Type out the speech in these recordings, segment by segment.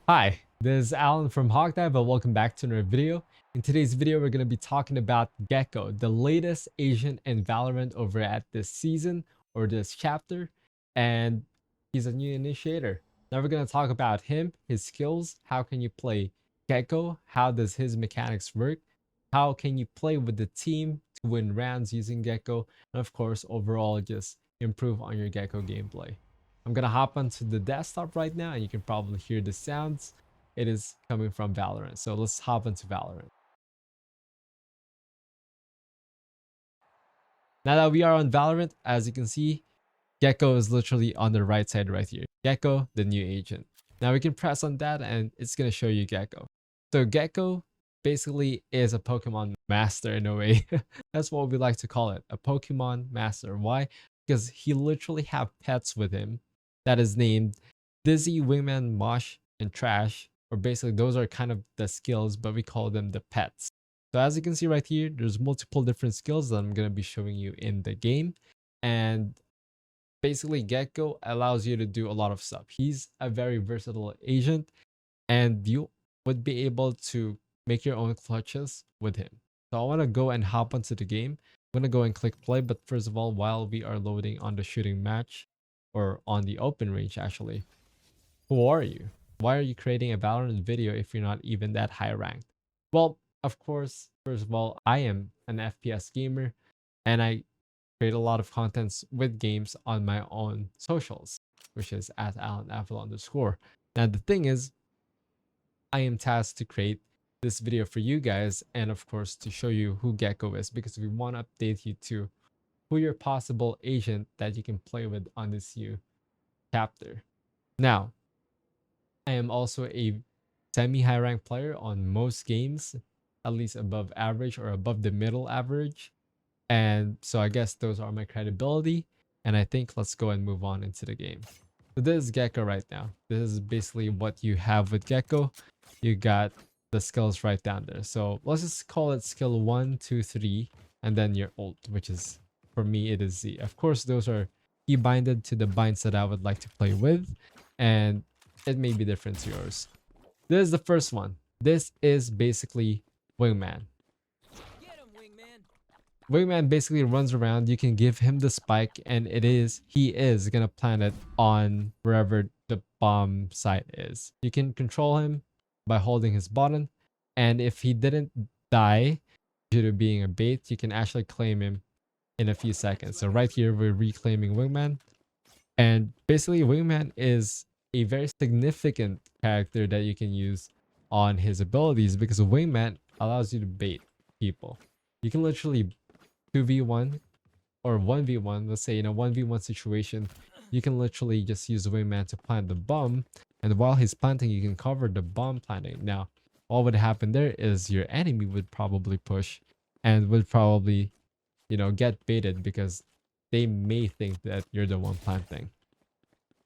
Hi, this is Alan from Hogdive, but welcome back to another video. In today's video, we're going to be talking about Gekko, the latest agent in Valorant over at this season or this chapter, and he's a new initiator. Now we're going to talk about him, his skills, how can you play Gekko, how does his mechanics work, how can you play with the team to win rounds using Gekko, and of course, overall just improve on your Gekko gameplay. I'm gonna hop onto the desktop right now and you can probably hear the sounds. It is coming from Valorant. So let's hop into Valorant. Now that we are on Valorant, as you can see, Gekko is literally on the right side right here. Gekko, the new agent. Now we can press on that and it's gonna show you Gekko. So Gekko basically is a Pokemon master in a way. That's what we like to call it, a Pokemon master. Why? Because he literally have pets with him that is named Dizzy, Wingman, Mosh, and Trash. Or basically those are kind of the skills, but we call them the pets. So as you can see right here, there's multiple different skills that I'm going to be showing you in the game. And basically Gekko allows you to do a lot of stuff. He's a very versatile agent and you would be able to make your own clutches with him. So I want to go and hop onto the game. I'm going to go and click play, but first of all, while we are loading on the shooting match or on the open range actually, who are you? Why are you creating a Valorant video if you're not even that high ranked? Well, of course, first of all, I am an FPS gamer and I create a lot of contents with games on my own socials, which is at AlanApple_. Now, the thing is, I am tasked to create this video for you guys and of course to show you who Gekko is because we want to update you to who your possible agent that you can play with on this new chapter. Now, I am also a semi-high rank player on most games, at least above average or above the middle average. And so I guess those are my credibility. And I think let's go and move on into the game. So this is Gekko right now. This is basically what you have with Gekko. You got the skills right down there. So let's just call it skill 1, 2, 3, and then your ult, which is, for me, it is Z. Of course, those are key binded to the binds that I would like to play with. And it may be different to yours. This is the first one. This is basically Wingman. Wingman basically runs around. You can give him the spike and he is gonna plant it on wherever the bomb site is. You can control him by holding his button, and if he didn't die due to being a bait, you can actually claim him in a few seconds. So right here we're reclaiming Wingman, and basically Wingman is a very significant character that you can use on his abilities because Wingman allows you to bait people. You can literally 2v1 or 1v1, let's say in a 1v1 situation, you can literally just use Wingman to plant the bomb, and while he's planting, you can cover the bomb planting. Now, what would happen there is your enemy would probably push and would probably, get baited because they may think that you're the one planting.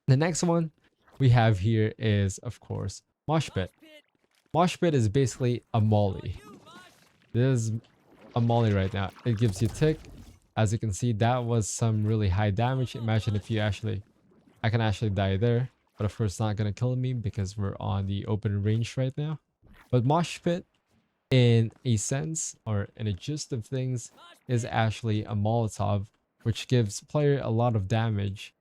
The next one we have here is, of course, Mosh Pit. Mosh Pit is basically a molly. This is a molly right now. It gives you tick. As you can see, that was some really high damage. Imagine if I can actually die there. But of course, it's not going to kill me because we're on the open range right now. But Mosh Pit, in a sense, or in a gist of things, is actually a Molotov, which gives player a lot of damage.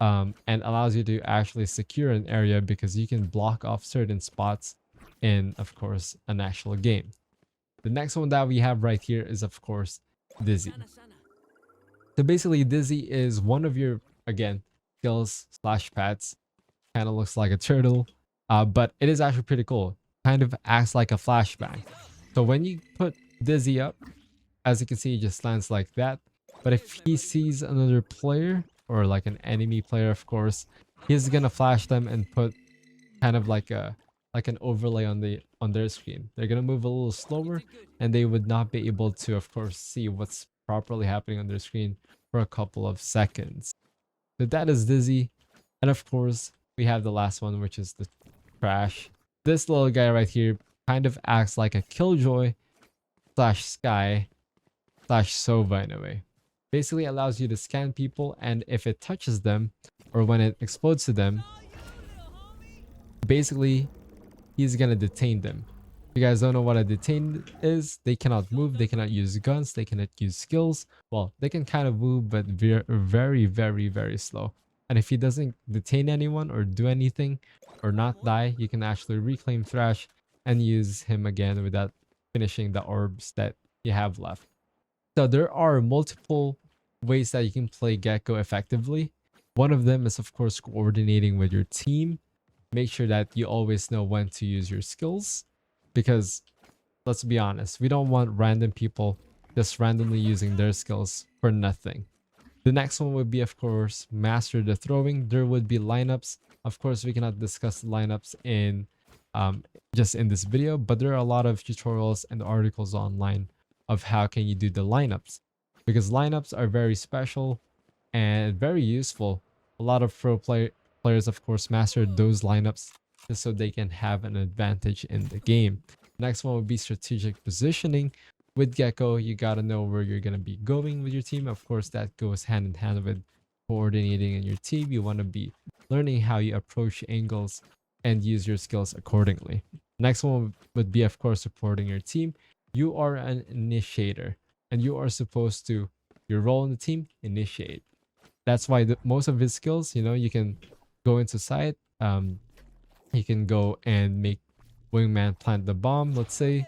And allows you to actually secure an area because you can block off certain spots in, of course, an actual game. The next one that we have right here is, of course, Dizzy. So basically, Dizzy is one of your, again, skills slash pets. Kind of looks like a turtle, but it is actually pretty cool. Kind of acts like a flashbang. So when you put Dizzy up, as you can see, he just lands like that. But if he sees another player, or like an enemy player, of course, he's gonna flash them and put kind of like an overlay on their screen. They're gonna move a little slower and they would not be able to, of course, see what's properly happening on their screen for a couple of seconds. So that is Dizzy. And of course, we have the last one, which is the Trash. This little guy right here kind of acts like a Killjoy slash Sky slash Sova in a way. Basically allows you to scan people, and if it touches them or when it explodes to them, basically he's gonna detain them. If you guys don't know what a detain is, they cannot move, they cannot use guns, they cannot use skills. Well, they can kind of move, but very slow. And if he doesn't detain anyone or do anything or not die, you can actually reclaim Thrash and use him again without finishing the orbs that you have left. So there are multiple ways that you can play Gekko effectively. One of them is, of course, coordinating with your team. Make sure that you always know when to use your skills, because let's be honest, we don't want random people just randomly using their skills for nothing. The next one would be, of course, master the throwing. There would be lineups. Of course, we cannot discuss lineups in um, just in this video, but there are a lot of tutorials and articles online of how can you do the lineups, because lineups are very special and very useful. A lot of players, of course, master those lineups just so they can have an advantage in the game. Next one would be strategic positioning. With Gekko, you gotta know where you're gonna be going with your team. Of course, that goes hand in hand with coordinating in your team. You want to be learning how you approach angles and use your skills accordingly. Next one would be, of course, supporting your team. You are an initiator, and you are supposed to, your role in the team, initiate. That's why most of his skills, you can go into site. You can go and make Wingman plant the bomb, let's say.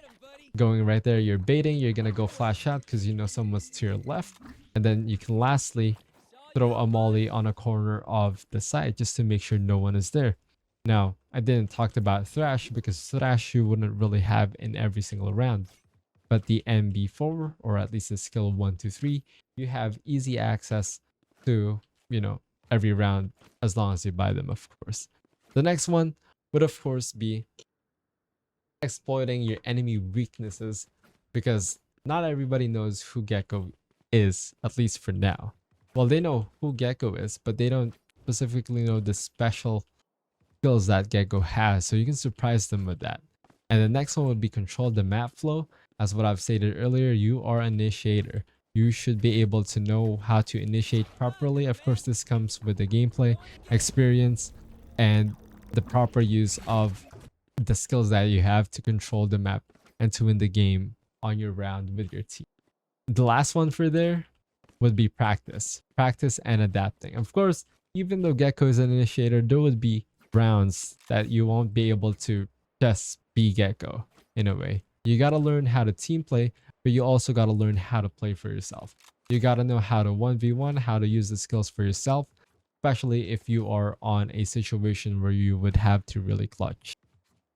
Going right there, you're baiting, you're gonna go flash out because you know someone's to your left. And then you can lastly throw a molly on a corner of the site just to make sure no one is there. Now, I didn't talk about Thrash because Thrash you wouldn't really have in every single round. But the MB4, or at least the skill 1, 2, 3, you have easy access to, every round as long as you buy them, of course. The next one would, of course, be exploiting your enemy weaknesses, because not everybody knows who Gekko is, at least for now. Well, they know who Gekko is, but they don't specifically know the special skills that Gekko has, so you can surprise them with that. And the next one would be control the map flow. As what I've stated earlier, you are an initiator. You should be able to know how to initiate properly. Of course, this comes with the gameplay experience and the proper use of the skills that you have to control the map and to win the game on your round with your team. The last one for there would be practice and adapting. Of course, even though Gekko is an initiator, there would be rounds that you won't be able to just be Gekko in a way. You got to learn how to team play, but you also got to learn how to play for yourself. You got to know how to 1v1, how to use the skills for yourself, especially if you are on a situation where you would have to really clutch.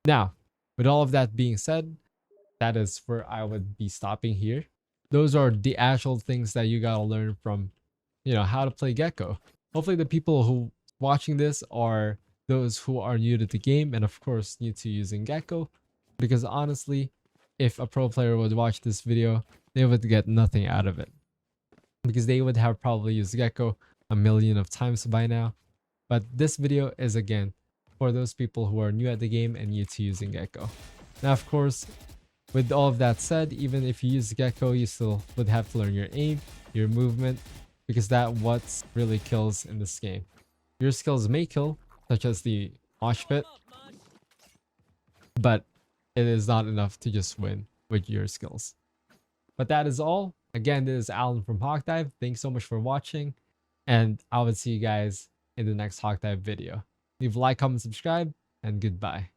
Now, with all of that being said, that is where I would be stopping here. Those are the actual things that you gotta learn from, how to play Gekko. Hopefully the people who watching this are those who are new to the game and of course new to using Gekko. Because honestly, if a pro player would watch this video, they would get nothing out of it. Because they would have probably used Gekko a million of times by now. But this video is again for those people who are new at the game and new to using Gekko. Now, of course, with all of that said, even if you use Gekko, you still would have to learn your aim, your movement, because that's what really kills in this game. Your skills may kill, such as the Mosh Pit, but it is not enough to just win with your skills. But that is all. Again, this is Alan from Hawk Dive. Thanks so much for watching, and I will see you guys in the next Hawk Dive video. Leave a like, comment, subscribe, and goodbye.